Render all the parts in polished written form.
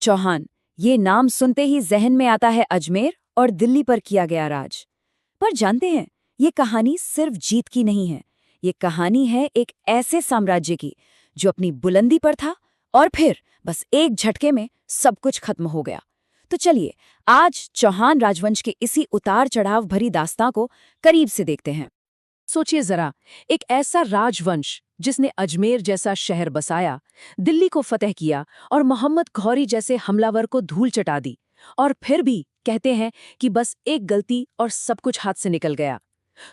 चौहान, ये नाम सुनते ही जहन में आता है अजमेर और दिल्ली पर किया गया राज। पर जानते हैं, ये कहानी सिर्फ जीत की नहीं है। ये कहानी है एक ऐसे साम्राज्य की जो अपनी बुलंदी पर था और फिर बस एक झटके में सब कुछ खत्म हो गया। तो चलिए, आज चौहान राजवंश के इसी उतार चढ़ाव भरी दास्तां को करीब से देखते हैं। सोचिए जरा, एक ऐसा राजवंश जिसने अजमेर जैसा शहर बसाया, दिल्ली को फतह किया और मोहम्मद घौरी जैसे हमलावर को धूल चटा दी, और फिर भी कहते हैं कि बस एक गलती और सब कुछ हाथ से निकल गया।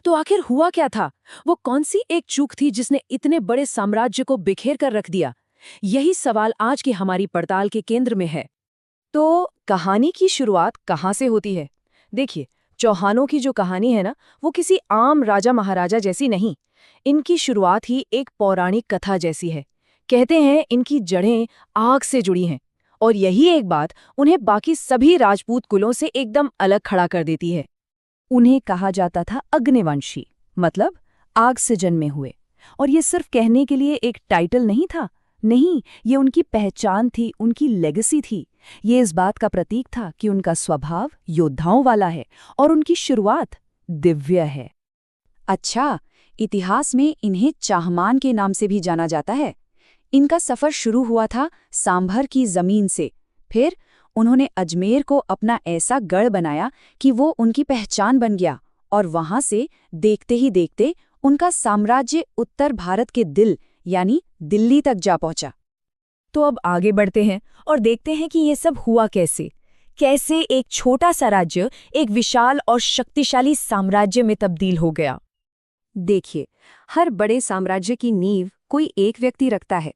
तो आखिर हुआ क्या था? वो कौन सी एक चूक थी जिसने इतने बड़े साम्राज्य को बिखेर कर रख दिया? यही सवाल आज की हमारी पड़ताल के केंद्र में है। तो कहानी की शुरुआत कहाँ से होती है? देखिए, चौहानों की जो कहानी है ना, वो किसी आम राजा महाराजा जैसी नहीं। इनकी शुरुआत ही एक पौराणिक कथा जैसी है। कहते हैं इनकी जड़ें आग से जुड़ी हैं, और यही एक बात उन्हें बाकी सभी राजपूत कुलों से एकदम अलग खड़ा कर देती है। उन्हें कहा जाता था अग्निवंशी, मतलब आग से जन्मे हुए। और ये सिर्फ कहने के लिए एक टाइटल नहीं था। नहीं, ये उनकी पहचान थी, उनकी लेगेसी थी। ये इस बात का प्रतीक था कि उनका स्वभाव योद्धाओं वाला है और उनकी शुरुआत दिव्य है। अच्छा, इतिहास में इन्हें चाहमान के नाम से भी जाना जाता है। इनका सफर शुरू हुआ था सांभर की जमीन से। फिर उन्होंने अजमेर को अपना ऐसा गढ़ बनाया कि वो उनकी पहचान बन गया, और वहां से देखते ही देखते उनका साम्राज्य उत्तर भारत के दिल यानी दिल्ली तक जा पहुंचा। तो अब आगे बढ़ते हैं और देखते हैं कि ये सब हुआ कैसे। कैसे एक छोटा सा राज्य एक विशाल और शक्तिशाली साम्राज्य में तब्दील हो गया। देखिए, हर बड़े साम्राज्य की नींव कोई एक व्यक्ति रखता है।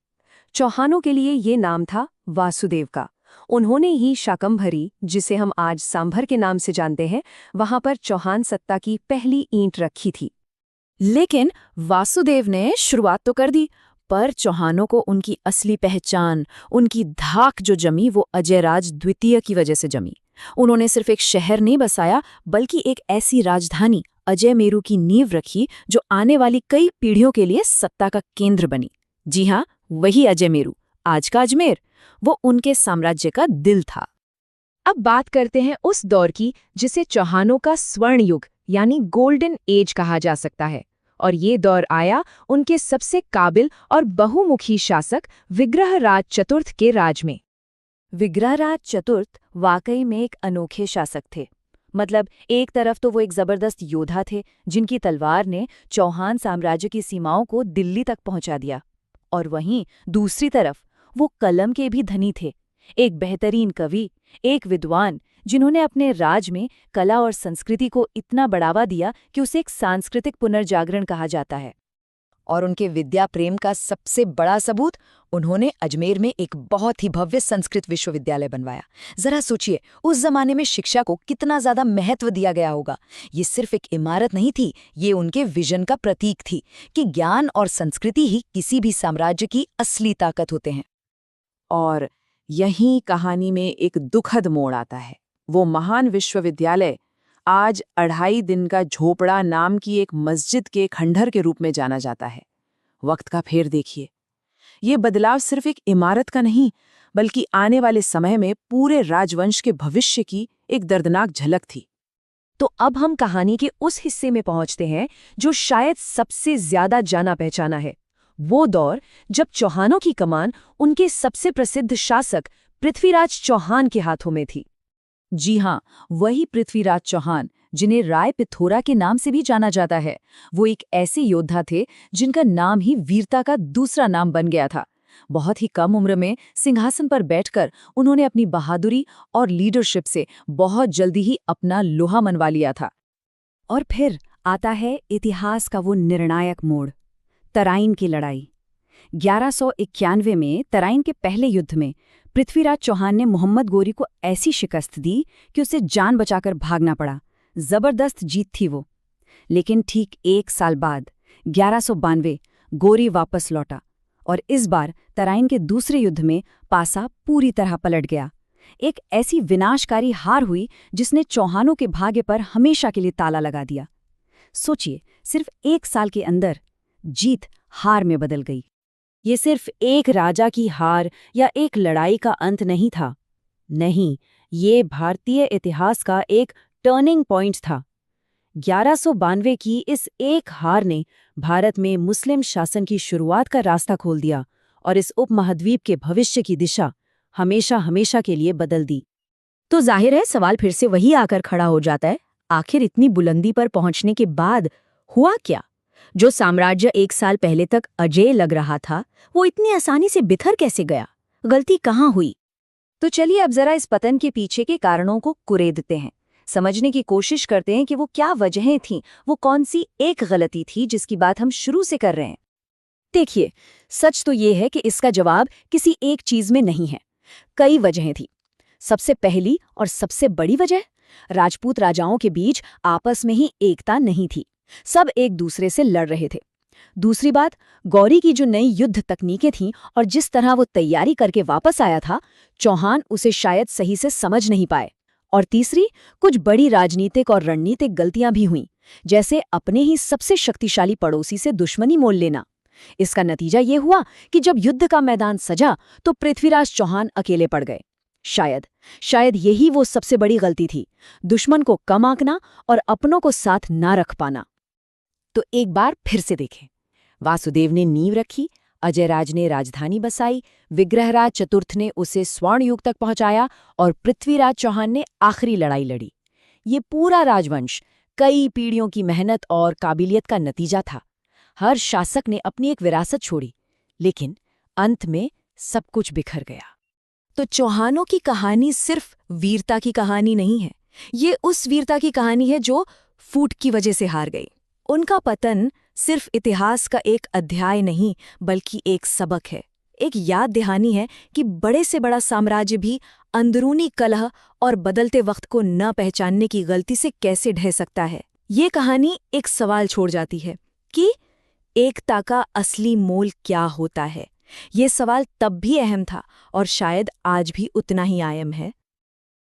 चौहानों के लिए ये नाम था वासुदेव का। उन्होंने ही शाकंभरी, जिसे हम आज सांभर के नाम से जानते हैं, वहां पर चौहान सत्ता की पहली ईंट रखी थी। लेकिन वासुदेव ने शुरुआत तो कर दी, पर चौहानों को उनकी असली पहचान, उनकी धाक जो जमी, वो अजयराज द्वितीय की वजह से जमी। उन्होंने सिर्फ एक शहर नहीं बसाया, बल्कि एक ऐसी राजधानी अजयमेरु की नींव रखी जो आने वाली कई पीढ़ियों के लिए सत्ता का केंद्र बनी। जी हाँ, वही अजयमेरु, आज का अजमेर, वो उनके साम्राज्य का दिल था। अब बात करते हैं उस दौर की जिसे चौहानों का स्वर्ण युग यानी गोल्डन एज कहा जा सकता है। और ये दौर आया उनके सबसे काबिल और बहुमुखी शासक विग्रहराज चतुर्थ के राज में। विग्रहराज चतुर्थ वाकई में एक अनोखे शासक थे। मतलब एक तरफ तो वो एक जबरदस्त योद्धा थे जिनकी तलवार ने चौहान साम्राज्य की सीमाओं को दिल्ली तक पहुंचा दिया, और वहीं दूसरी तरफ वो कलम के भी धनी थे। एक बेहतरीन कवि, एक विद्वान जिन्होंने अपने राज में कला और संस्कृति को इतना बढ़ावा दिया कि उसे एक सांस्कृतिक पुनर्जागरण कहा जाता है। और उनके विद्या प्रेम का सबसे बड़ा सबूत, उन्होंने अजमेर में एक बहुत ही भव्य संस्कृत विश्वविद्यालय बनवाया। जरा सोचिए, उस जमाने में शिक्षा को कितना ज्यादा महत्व दिया गया होगा। ये सिर्फ एक इमारत नहीं थी, ये उनके विजन का प्रतीक थी कि ज्ञान और संस्कृति ही किसी भी साम्राज्य की असली ताकत होते हैं। और यहीं कहानी में एक दुखद मोड़ आता है। वो महान विश्वविद्यालय आज 2.5 दिन का झोपड़ा नाम की एक मस्जिद के खंडहर के रूप में जाना जाता है। वक्त का फेर देखिए, ये बदलाव सिर्फ एक इमारत का नहीं, बल्कि आने वाले समय में पूरे राजवंश के भविष्य की एक दर्दनाक झलक थी। तो अब हम कहानी के उस हिस्से में पहुंचते हैं जो शायद सबसे ज्यादा जाना पहचाना है। वो दौर जब चौहानों की कमान उनके सबसे प्रसिद्ध शासक पृथ्वीराज चौहान के हाथों में थी। जी हाँ, वही पृथ्वीराज चौहान, जिन्हें राय पिथौरा के नाम से भी जाना जाता है। वो एक ऐसे योद्धा थे जिनका नाम ही वीरता का दूसरा नाम बन गया था। बहुत ही कम उम्र में सिंहासन पर बैठकर उन्होंने अपनी बहादुरी और लीडरशिप से बहुत जल्दी ही अपना लोहा मनवा लिया था। और फिर आता है इतिहास का वो निर्णायक मोड़, तराइन की लड़ाई। 1191 में तराइन के पहले युद्ध में पृथ्वीराज चौहान ने मोहम्मद गोरी को ऐसी शिकस्त दी कि उसे जान बचाकर भागना पड़ा। जबरदस्त जीत थी वो। लेकिन ठीक 1 साल बाद 1192 गोरी वापस लौटा, और इस बार तराइन के दूसरे युद्ध में पासा पूरी तरह पलट गया। एक ऐसी विनाशकारी हार हुई जिसने चौहानों के भाग्य पर हमेशा के लिए ताला लगा दिया। सोचिए, सिर्फ 1 साल के अंदर जीत हार में बदल गई। ये सिर्फ एक राजा की हार या एक लड़ाई का अंत नहीं था, नहीं, ये भारतीय इतिहास का एक टर्निंग पॉइंट था। 1192 की इस एक हार ने भारत में मुस्लिम शासन की शुरुआत का रास्ता खोल दिया और इस उपमहाद्वीप के भविष्य की दिशा हमेशा हमेशा के लिए बदल दी। तो जाहिर है सवाल फिर से वही आकर खड़ा हो जाता है, आखिर इतनी बुलंदी पर पहुंचने के बाद हुआ क्या? जो साम्राज्य 1 साल पहले तक अजेय लग रहा था, वो इतनी आसानी से बिखर कैसे गया? गलती कहाँ हुई? तो चलिए अब जरा इस पतन के पीछे के कारणों को कुरेदते हैं, समझने की कोशिश करते हैं कि वो क्या वजहें थीं, वो कौन सी एक गलती थी जिसकी बात हम शुरू से कर रहे हैं। देखिए, सच तो ये है कि इसका जवाब किसी एक चीज में नहीं है, कई वजहें थी। सबसे पहली और सबसे बड़ी वजह, राजपूत राजाओं के बीच आपस में ही एकता नहीं थी, सब एक दूसरे से लड़ रहे थे। दूसरी बात, गौरी की जो नई युद्ध तकनीकें थीं और जिस तरह वो तैयारी करके वापस आया था, चौहान उसे शायद सही से समझ नहीं पाए। और तीसरी, कुछ बड़ी राजनीतिक और रणनीतिक गलतियां भी हुईं, जैसे अपने ही सबसे शक्तिशाली पड़ोसी से दुश्मनी मोल लेना। इसका नतीजा ये हुआ कि जब युद्ध का मैदान सजा तो पृथ्वीराज चौहान अकेले पड़ गए। शायद यही वो सबसे बड़ी गलती थी, दुश्मन को कम आंकना और अपनों को साथ ना रख पाना। तो एक बार फिर से देखें, वासुदेव ने नींव रखी, अजयराज ने राजधानी बसाई, विग्रहराज चतुर्थ ने उसे स्वर्ण युग तक पहुंचाया और पृथ्वीराज चौहान ने आखिरी लड़ाई लड़ी। ये पूरा राजवंश कई पीढ़ियों की मेहनत और काबिलियत का नतीजा था। हर शासक ने अपनी एक विरासत छोड़ी, लेकिन अंत में सब कुछ बिखर गया। तो चौहानों की कहानी सिर्फ वीरता की कहानी नहीं है, ये उस वीरता की कहानी है जो फूट की वजह से हार गई। उनका पतन सिर्फ इतिहास का एक अध्याय नहीं, बल्कि एक सबक है, एक याद दहानी है कि बड़े से बड़ा साम्राज्य भी अंदरूनी कलह और बदलते वक्त को न पहचानने की गलती से कैसे ढह सकता है। ये कहानी एक सवाल छोड़ जाती है कि एकता का असली मोल क्या होता है। ये सवाल तब भी अहम था और शायद आज भी उतना ही अहम है।